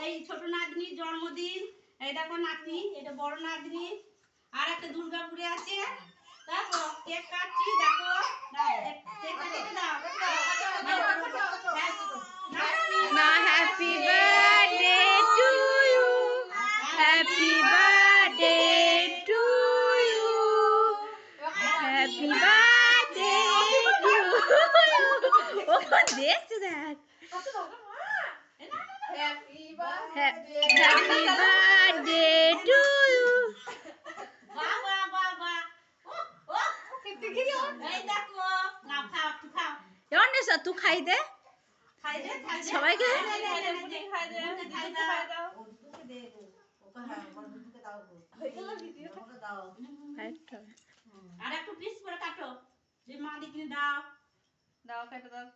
এই ছোট নাতনির জন্মদিন। এই দেখো নাতনি, এটা বড় নাতনি। আর একটা দুর্গাপুরে আছে। দেখো কেক কাটছি, দেখো কেক কেটে দাও। না happy birthday to you, happy birthday to you, happy birthday to you. ও দেখছে দেখ, হ্যাপি বার্থডে টু ইউ। বাবা বাবা এই দেখো না, খাও একটু খাও। অনেশা তুই খাই দে খাই দে সবাইকে। খাই দে খাই দাও। আর একটু পিস করে কাটো, যে মা দিকে দাও, দাও কেটে দাও।